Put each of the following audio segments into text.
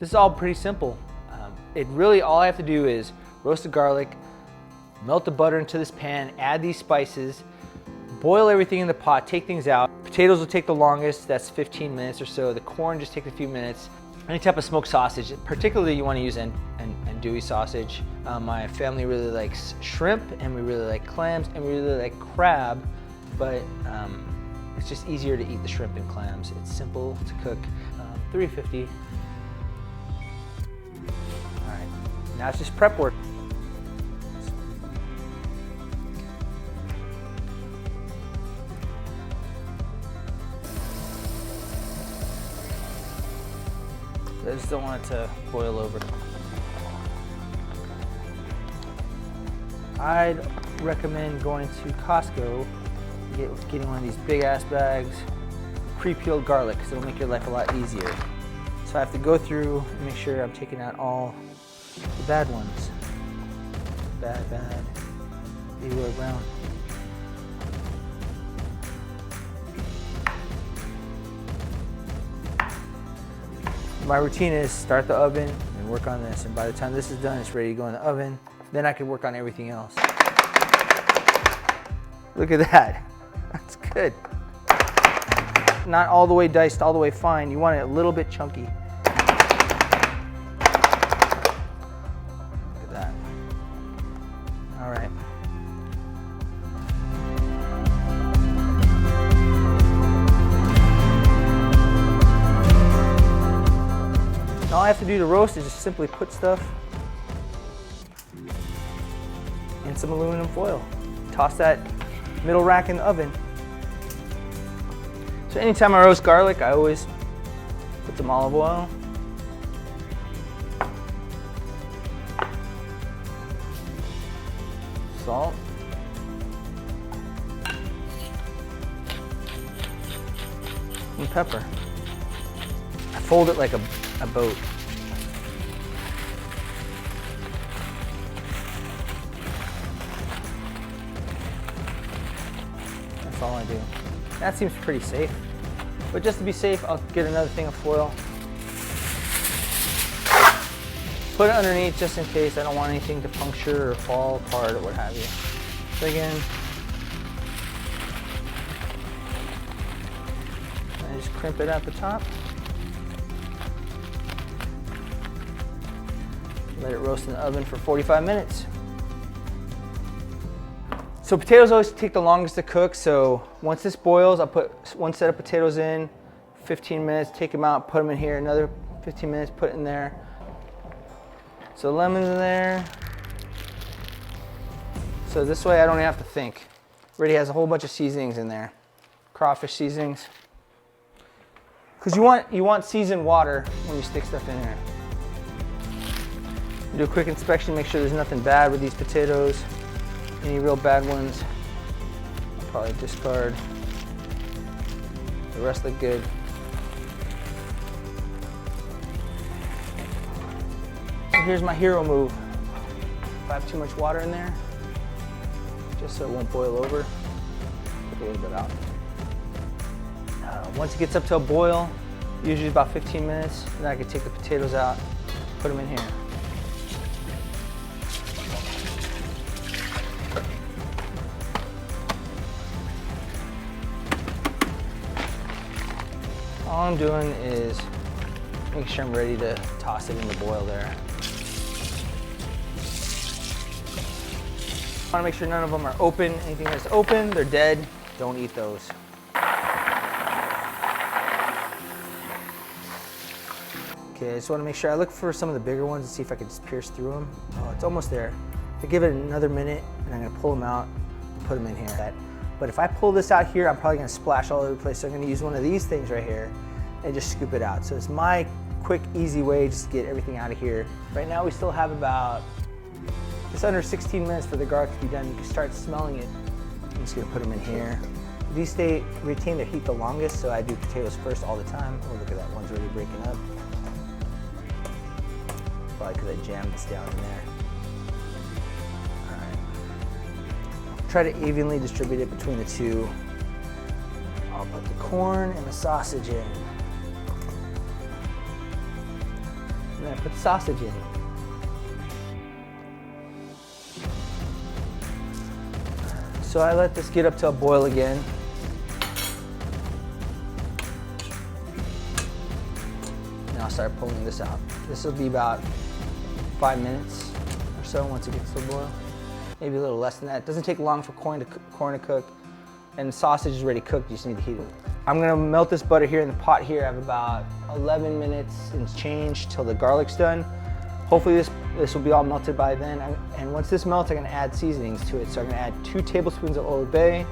This is all pretty simple. It really, all I have to do is roast the garlic, melt the butter into this pan, add these spices, boil everything in the pot, take things out. Potatoes will take the longest, that's 15 minutes or so. The corn just takes a few minutes. Any type of smoked sausage, particularly you want to use andouille sausage. My family really likes shrimp, and we really like clams, and we really like crab, but it's just easier to eat the shrimp and clams. It's simple to cook. 350. All right, now it's just prep work. I just don't want it to boil over. I'd recommend going to Costco, getting one of these big ass bags, pre-peeled garlic, because it'll make your life a lot easier. So I have to go through and make sure I'm taking out all the bad ones. Bad. Leroy Brown. My routine is start the oven and work on this, and by the time this is done, it's ready to go in the oven. Then I can work on everything else. Look at that. That's good. Not all the way diced, all the way fine. You want it a little bit chunky. Look at that. All right. All I have to do to roast is just simply put stuff in some aluminum foil. Toss that middle rack in the oven. So anytime I roast garlic, I always put some olive oil. Salt. And pepper. I fold it like a boat. That's all I do. That seems pretty safe. But just to be safe, I'll get another thing of foil. Put it underneath just in case. I don't want anything to puncture or fall apart or what have you. So again, I just crimp it at the top. Let it roast in the oven for 45 minutes. So potatoes always take the longest to cook, so once this boils, I'll put one set of potatoes in, 15 minutes, take them out, put them in here, another 15 minutes, put it in there. So lemon's in there. So this way I don't have to think. Already has a whole bunch of seasonings in there. Crawfish seasonings. Because you want seasoned water when you stick stuff in there. Do a quick inspection, make sure there's nothing bad with these potatoes. Any real bad ones, I'll probably discard. The rest look good. So here's my hero move. If I have too much water in there, just so it won't boil over, take a little bit out. Once it gets up to a boil, usually about 15 minutes, then I can take the potatoes out, put them in here. All I'm doing is making sure I'm ready to toss it in the boil there. I want to make sure none of them are open. Anything that's open, they're dead. Don't eat those. Okay, I just want to make sure I look for some of the bigger ones and see if I can just pierce through them. Oh, it's almost there. I give it another minute and I'm going to pull them out and put them in here. But if I pull this out here, I'm probably going to splash all over the place. So I'm going to use one of these things right here and just scoop it out. So it's my quick, easy way just to get everything out of here. Right now we still have about just under 16 minutes for the garlic to be done. You can start smelling it. I'm just going to put them in here. These retain their heat the longest, so I do potatoes first all the time. Oh, look at that, one's really breaking up. Probably because I jammed this down in there. Try to evenly distribute it between the two. I'll put the corn and the sausage in. And then I put the sausage in. So I let this get up to a boil again. Now I'll start pulling this out. This will be about 5 minutes or so once it gets to a boil. Maybe a little less than that. It doesn't take long for corn to cook. And the sausage is already cooked, you just need to heat it. I'm gonna melt this butter here in the pot here. I have about 11 minutes and change till the garlic's done. Hopefully this will be all melted by then. And once this melts, I'm gonna add seasonings to it. So I'm gonna add 2 tablespoons of Old Bay,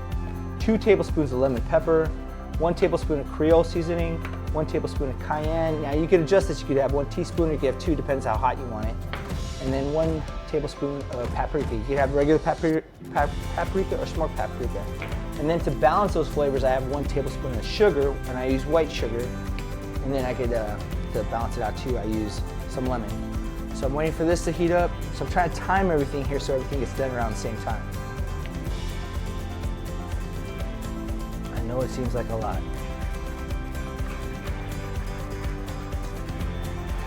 2 tablespoons of lemon pepper, 1 tablespoon of Creole seasoning, 1 tablespoon of cayenne. Now you could adjust this, you could have 1 teaspoon or you could have 2, depends how hot you want it. And then 1 tablespoon of paprika. You could have regular paprika or smoked paprika. And then to balance those flavors, I have 1 tablespoon of sugar, and I use white sugar. And then I could, to balance it out too, I use some lemon. So I'm waiting for this to heat up. So I'm trying to time everything here so everything gets done around the same time. I know it seems like a lot.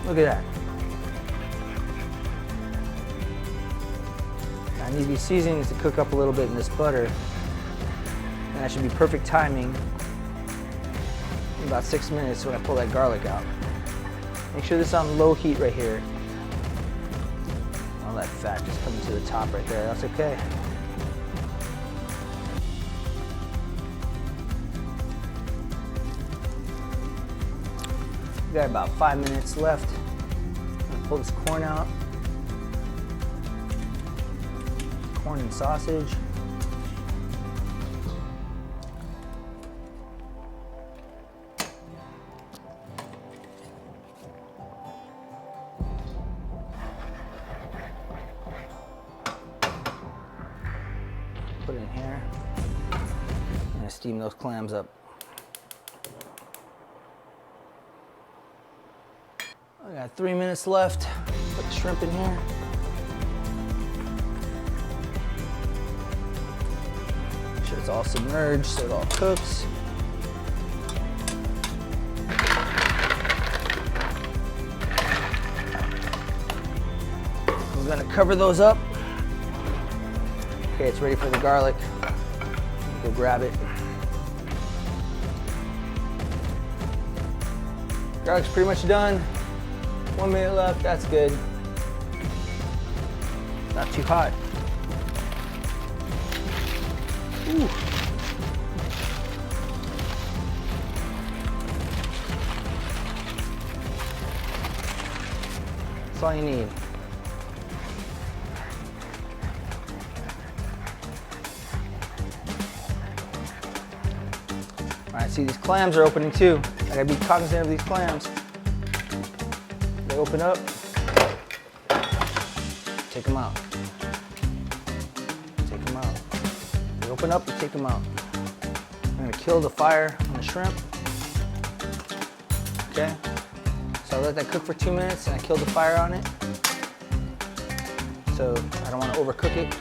Look at that. I need these seasonings to cook up a little bit in this butter. And that should be perfect timing. In about 6 minutes when I pull that garlic out. Make sure this is on low heat right here. All that fat just coming to the top right there, that's okay. We got about 5 minutes left. I'm gonna pull this corn out. Corn and sausage. Put it in here. I'm gonna steam those clams up. I got 3 minutes left. Put the shrimp in here. Make sure it's all submerged so it all cooks. I'm gonna cover those up. Okay, it's ready for the garlic. Go grab it. Garlic's pretty much done. 1 minute left, that's good. Not too hot. Ooh. That's all you need. All right, see these clams are opening too. I gotta be cognizant of these clams. They open up, take them out. Take them out. They open up, you take them out. I'm gonna kill the fire on the shrimp. Okay? So I let that cook for 2 minutes and I kill the fire on it. So I don't wanna overcook it.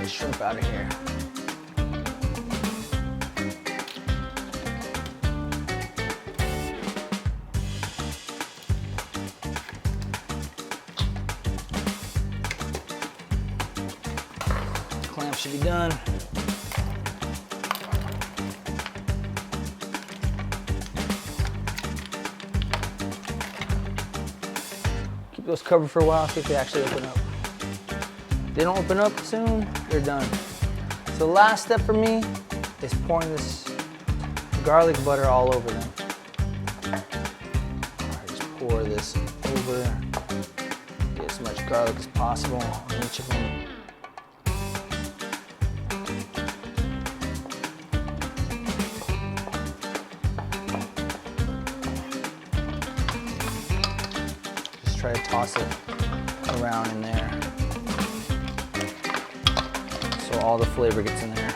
Shrimp out of here. Clam should be done. Keep those covered for a while, see if they actually open up. If they don't open up soon, they're done. So the last step for me is pouring this garlic butter all over them. All right, just pour this over. Get as much garlic as possible on each of them. Just try to toss it around in there. So all the flavor gets in there.